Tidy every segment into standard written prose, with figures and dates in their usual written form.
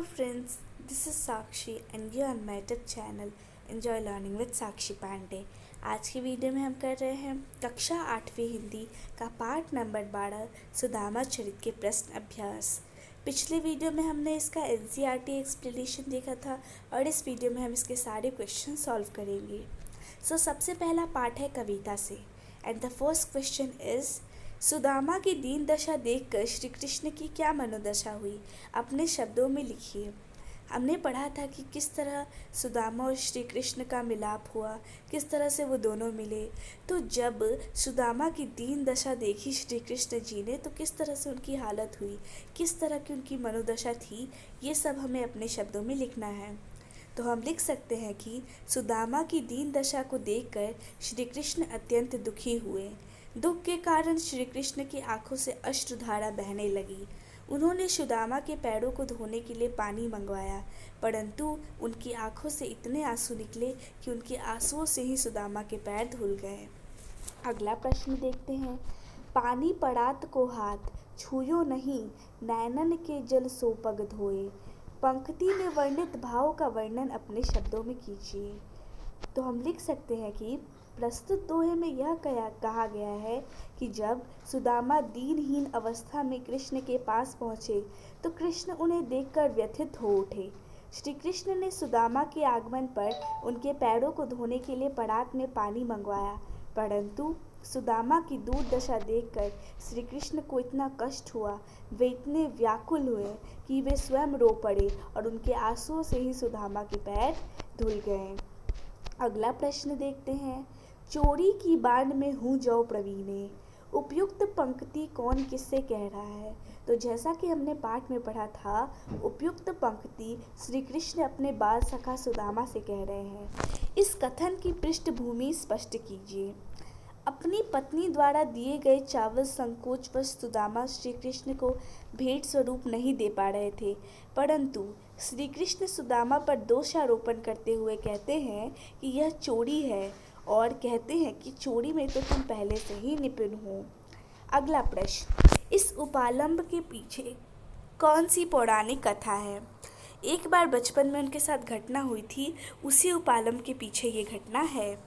Hello friends, this is Sakshi and you are on my YouTube channel Enjoy Learning with Sakshi Pandey। आज की video में हम कर रहे हैं कक्षा 8वीं हिंदी का पाठ नंबर 12 सुदामा चरित के प्रश्न अभ्यास। पिछले वीडियो में हमने इसका NCERT एक्सप्लेनेशन देखा था और इस वीडियो में हम इसके सारे क्वेश्चन सॉल्व करेंगे। सबसे पहला पाठ है कविता से and the first question is Sudama की दीन दशा देखकर श्री कृष्ण की क्या मनोदशा हुई, अपने शब्दों में लिखिए। हमने पढ़ा था कि किस तरह सुदामा और श्री कृष्ण का मिलाप हुआ, किस तरह से वो दोनों मिले। तो जब सुदामा की दीन दशा देखी श्री कृष्ण जी ने तो किस तरह से उनकी हालत हुई, किस तरह की उनकी मनोदशा थी, ये सब हमें अपने शब्दों में लिखना है। तो हम लिख सकते हैं कि सुदामा की दीन दशा को देखकर श्री कृष्ण अत्यंत दुखी हुए। दुख के कारण श्री कृष्ण की आंखों से अश्रुधारा बहने लगी। उन्होंने सुदामा के पैरों को धोने के लिए पानी मंगवाया, परंतु उनकी आंखों से इतने आंसू निकले कि उनके आंसुओं से ही सुदामा के पैर धुल गए। अगला प्रश्न देखते हैं। पानी पड़ात को हाथ छूयो नहीं, नैनन के जल सो पग धोए। पंक्ति में वर्णित भाव का वर्णन अपने शब्दों में कीजिए। तो हम लिख सकते हैं कि प्रस्तुत दोहे में यह कहा गया है कि जब सुदामा दीनहीन अवस्था में कृष्ण के पास पहुँचे तो कृष्ण उन्हें देखकर व्यथित हो उठे। श्री कृष्ण ने सुदामा के आगमन पर उनके पैरों को धोने के लिए पड़ात में पानी मंगवाया, परंतु सुदामा की दुर्दशा देखकर श्री कृष्ण को इतना कष्ट हुआ, वे इतने व्याकुल हुए कि वे स्वयं रो पड़े और उनके आंसुओं से ही सुदामा के पैर धुल गए। अगला प्रश्न देखते हैं। चोरी की बाढ़ में हूँ जो प्रवीणे, उपयुक्त पंक्ति कौन किससे कह रहा है। तो जैसा कि हमने पाठ में पढ़ा था, उपयुक्त पंक्ति श्री कृष्ण अपने बाल सखा सुदामा से कह रहे हैं। इस कथन की पृष्ठभूमि स्पष्ट कीजिए। अपनी पत्नी द्वारा दिए गए चावल संकोचवश सुदामा श्री कृष्ण को भेंट स्वरूप नहीं दे पा रहे थे, परंतु श्री कृष्ण सुदामा पर दोषारोपण करते हुए कहते हैं कि यह चोरी है और कहते हैं कि चोरी में तो तुम पहले से ही निपुण हो। अगला प्रश्न। इस उपालंब के पीछे कौन सी पौराणिक कथा है। एक बार बचपन में उनके साथ घटना हुई थी, उसी उपालंब के पीछे ये घटना है।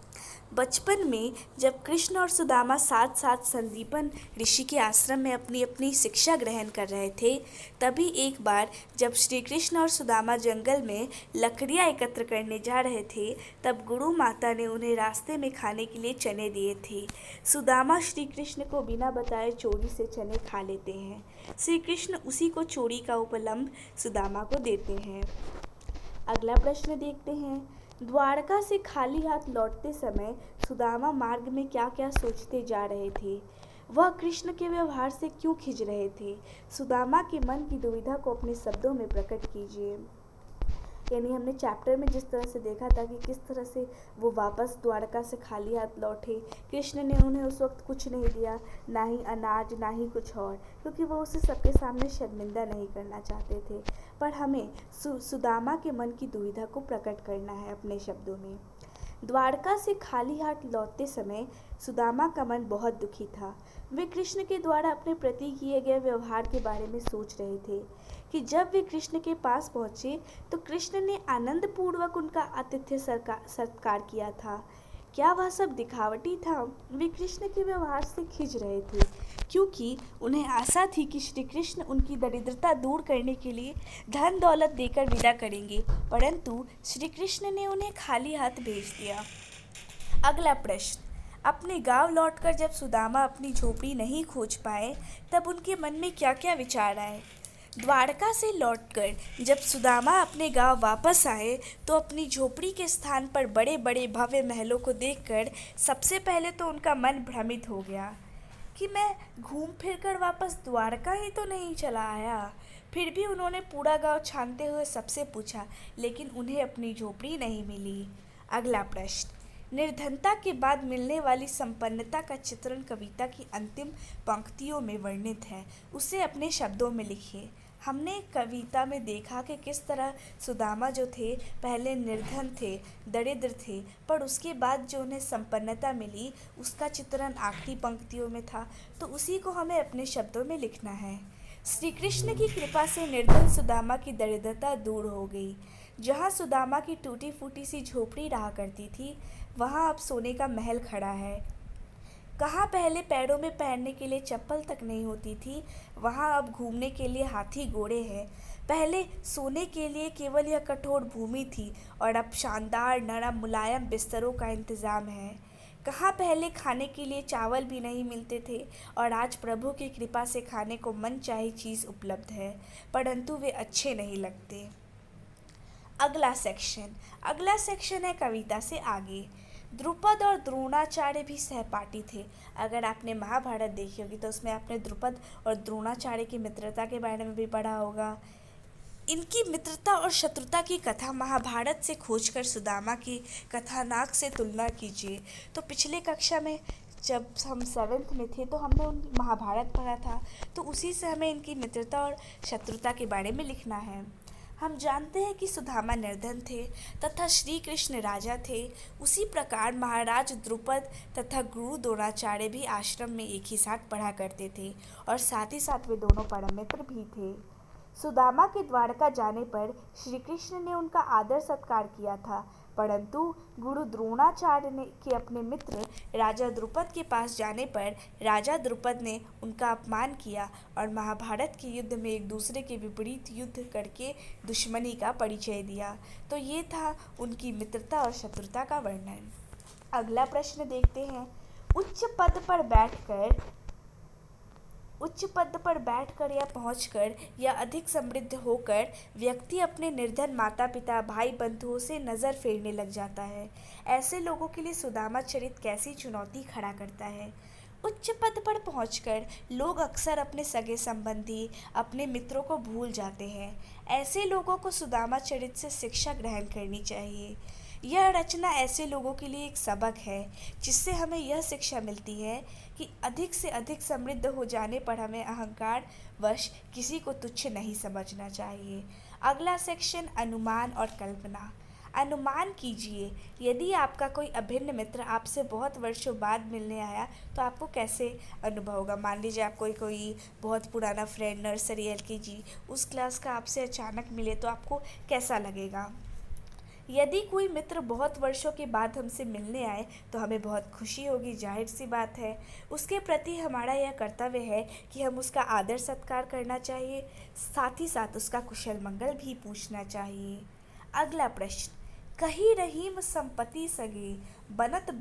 बचपन में जब कृष्ण और सुदामा साथ साथ संदीपन ऋषि के आश्रम में अपनी अपनी शिक्षा ग्रहण कर रहे थे, तभी एक बार जब श्री कृष्ण और सुदामा जंगल में लकड़ियाँ एकत्र करने जा रहे थे, तब गुरु माता ने उन्हें रास्ते में खाने के लिए चने दिए थे। सुदामा श्री कृष्ण को बिना बताए चोरी से चने खा लेते हैं। श्री कृष्ण उसी को चोरी का उपलम्ब सुदामा को देते हैं। अगला प्रश्न देखते हैं। द्वारका से खाली हाथ लौटते समय सुदामा मार्ग में क्या क्या सोचते जा रहे थे, वह कृष्ण के व्यवहार से क्यों खिंच रहे थे। सुदामा के मन की दुविधा को अपने शब्दों में प्रकट कीजिए। यानी हमने चैप्टर में जिस तरह से देखा था कि किस तरह से वो वापस द्वारका से खाली हाथ लौटे, कृष्ण ने उन्हें उस वक्त कुछ नहीं दिया, ना ही अनाज ना ही कुछ और, क्योंकि वो उसे सबके सामने शर्मिंदा नहीं करना चाहते थे। पर हमें सुदामा के मन की दुविधा को प्रकट करना है अपने शब्दों में। द्वारका से खाली हाथ लौटते समय सुदामा का मन बहुत दुखी था। वे कृष्ण के द्वारा अपने प्रति किए गए व्यवहार के बारे में सोच रहे थे कि जब वे कृष्ण के पास पहुँचे तो कृष्ण ने आनंद पूर्वक उनका आतिथ्य सत्कार किया था। क्या वह सब दिखावटी था। वे कृष्ण के व्यवहार से खिंच रहे थे क्योंकि उन्हें आशा थी कि श्री कृष्ण उनकी दरिद्रता दूर करने के लिए धन दौलत देकर विदा करेंगे, परंतु श्री कृष्ण ने उन्हें खाली हाथ भेज दिया। अगला प्रश्न। अपने गांव लौटकर जब सुदामा अपनी झोपड़ी नहीं खोज पाए तब उनके मन में क्या क्या विचार आए। द्वारका से लौटकर जब सुदामा अपने गांव वापस आए तो अपनी झोपड़ी के स्थान पर बड़े बड़े भव्य महलों को देखकर सबसे पहले तो उनका मन भ्रमित हो गया कि मैं घूम फिर कर वापस द्वारका ही तो नहीं चला आया। फिर भी उन्होंने पूरा गांव छानते हुए सबसे पूछा, लेकिन उन्हें अपनी झोपड़ी नहीं मिली। अगला प्रश्न। निर्धनता के बाद मिलने वाली संपन्नता का चित्रण कविता की अंतिम पंक्तियों में वर्णित है, उसे अपने शब्दों में लिखिए। हमने कविता में देखा कि किस तरह सुदामा जो थे पहले निर्धन थे, दरिद्र थे, पर उसके बाद जो उन्हें संपन्नता मिली उसका चित्रण आखिरी पंक्तियों में था, तो उसी को हमें अपने शब्दों में लिखना है। श्री कृष्ण की कृपा से निर्धन सुदामा की दरिद्रता दूर हो गई। जहाँ सुदामा की टूटी फूटी सी झोपड़ी रहा करती थी, वहाँ अब सोने का महल खड़ा है। कहाँ पहले पैरों में पहनने के लिए चप्पल तक नहीं होती थी, वहाँ अब घूमने के लिए हाथी घोड़े हैं। पहले सोने के लिए केवल यह कठोर भूमि थी और अब शानदार नरम मुलायम बिस्तरों का इंतज़ाम है। कहाँ पहले खाने के लिए चावल भी नहीं मिलते थे और आज प्रभु की कृपा से खाने को मनचाही चीज़ उपलब्ध है, परंतु वे अच्छे नहीं लगते। अगला सेक्शन है कविता से आगे। द्रुपद और द्रोणाचार्य भी सहपाठी थे। अगर आपने महाभारत देखी होगी तो उसमें आपने द्रुपद और द्रोणाचार्य की मित्रता के बारे में भी पढ़ा होगा। इनकी मित्रता और शत्रुता की कथा महाभारत से खोजकर सुदामा की कथानक से तुलना कीजिए। तो पिछले कक्षा में जब हम 7th में थे तो हमने उन महाभारत पढ़ा था, तो उसी से हमें इनकी मित्रता और शत्रुता के बारे में लिखना है। हम जानते हैं कि सुदामा निर्धन थे तथा श्री कृष्ण राजा थे। उसी प्रकार महाराज द्रुपद तथा गुरु द्रोणाचार्य भी आश्रम में एक ही साथ पढ़ा करते थे और साथ ही साथ वे दोनों परम मित्र भी थे। सुदामा के द्वारका जाने पर श्री कृष्ण ने उनका आदर सत्कार किया था, परंतु गुरु द्रोणाचार्य ने के अपने मित्र राजा द्रुपद के पास जाने पर राजा द्रुपद ने उनका अपमान किया और महाभारत के युद्ध में एक दूसरे के विपरीत युद्ध करके दुश्मनी का परिचय दिया। तो ये था उनकी मित्रता और शत्रुता का वर्णन। अगला प्रश्न देखते हैं। उच्च पद पर बैठकर या पहुंचकर या अधिक समृद्ध होकर व्यक्ति अपने निर्धन माता पिता भाई बंधुओं से नज़र फेरने लग जाता है। ऐसे लोगों के लिए सुदामा चरित्र कैसी चुनौती खड़ा करता है। उच्च पद पर पहुंचकर लोग अक्सर अपने सगे संबंधी अपने मित्रों को भूल जाते हैं। ऐसे लोगों को सुदामा चरित्र से शिक्षा ग्रहण करनी चाहिए। यह रचना ऐसे लोगों के लिए एक सबक है जिससे हमें यह शिक्षा मिलती है कि अधिक से अधिक समृद्ध हो जाने पर हमें अहंकार वश किसी को तुच्छ नहीं समझना चाहिए। अगला सेक्शन अनुमान और कल्पना। अनुमान कीजिए, यदि आपका कोई अभिन्न मित्र आपसे बहुत वर्षों बाद मिलने आया तो आपको कैसे अनुभव होगा। मान लीजिए आपको कोई बहुत पुराना फ्रेंड नर्सरी LKG उस क्लास का आपसे अचानक मिले तो आपको कैसा लगेगा। यदि कोई मित्र बहुत वर्षों के बाद हमसे मिलने आए तो हमें बहुत खुशी होगी, जाहिर सी बात है। उसके प्रति हमारा यह कर्तव्य है कि हम उसका आदर सत्कार करना चाहिए, साथ ही साथ उसका कुशल मंगल भी पूछना चाहिए। अगला प्रश्न। कही रहीम संपत्ति सगे बनत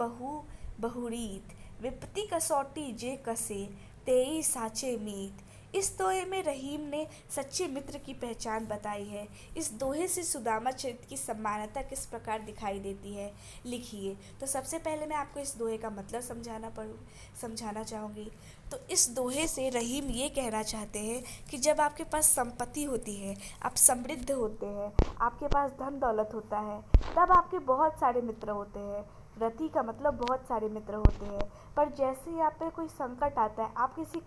बहुरीत विपत्ति कसौटी जे कसे तेई साचे मीत। इस दोहे में रहीम ने सच्चे मित्र की पहचान बताई है। इस दोहे से सुदामा चरित्र की सम्मानता किस प्रकार दिखाई देती है, लिखिए। तो सबसे पहले मैं आपको इस दोहे का मतलब समझाना चाहूँगी। तो इस दोहे से रहीम ये कहना चाहते हैं कि जब आपके पास संपत्ति होती है, आप समृद्ध होते हैं, आपके पास धन दौलत होता है, तब आपके बहुत सारे मित्र होते हैं। रति का मतलब बहुत सारे मित्र होते हैं, पर जैसे ही आप पे कोई संकट आता है, आप किसी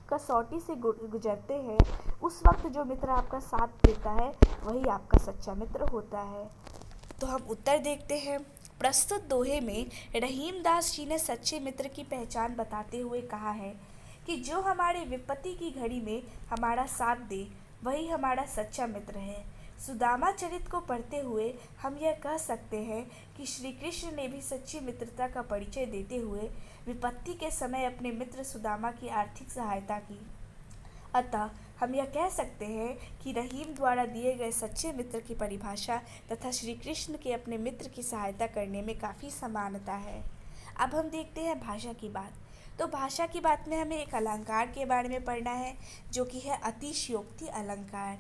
कसौटी से गुजरते हैं, उस वक्त जो मित्र आपका साथ देता है वही आपका सच्चा मित्र होता है। तो हम उत्तर देखते हैं। प्रस्तुत दोहे में रहीम दास जी ने सच्चे मित्र की पहचान बताते हुए कहा है कि जो हमारे विपत्ति की घड़ी में हमारा साथ दे वही हमारा सच्चा मित्र है। सुदामा चरित्र को पढ़ते हुए हम यह कह सकते हैं कि श्री कृष्ण ने भी सच्ची मित्रता का परिचय देते हुए विपत्ति के समय अपने मित्र सुदामा की आर्थिक सहायता की। अतः हम यह कह सकते हैं कि रहीम द्वारा दिए गए सच्चे मित्र की परिभाषा तथा श्री कृष्ण के अपने मित्र की सहायता करने में काफ़ी समानता है। अब हम देखते हैं भाषा की बात। तो भाषा की बात में हमें एक अलंकार के बारे में पढ़ना है जो कि है अतिशयोक्ति अलंकार।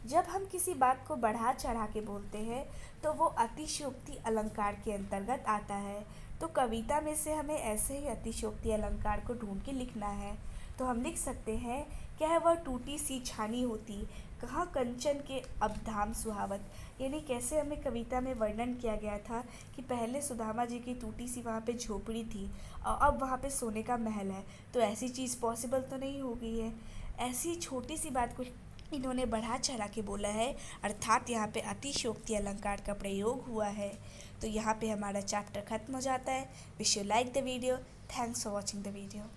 जब हम किसी बात को बढ़ा चढ़ा के बोलते हैं तो वो अतिशयोक्ति अलंकार के अंतर्गत आता है। तो कविता में से हमें ऐसे ही अतिशयोक्ति अलंकार को ढूंढ के लिखना है। तो हम लिख सकते हैं, क्या वह टूटी सी छानी होती कहाँ कंचन के अबधाम सुहावत। यानी कैसे हमें कविता में वर्णन किया गया था कि पहले सुदामा जी की टूटी सी वहाँ पे झोपड़ी थी और अब वहाँ पे सोने का महल है। तो ऐसी चीज़ पॉसिबल तो नहीं हो गई है। ऐसी छोटी सी बात को इन्होंने बढ़ा चढ़ा के बोला है, अर्थात यहाँ पे अतिशयोक्ति अलंकार का प्रयोग हुआ है। तो यहाँ पे हमारा चैप्टर खत्म हो जाता है। Wish you like the video. Thanks for watching the video.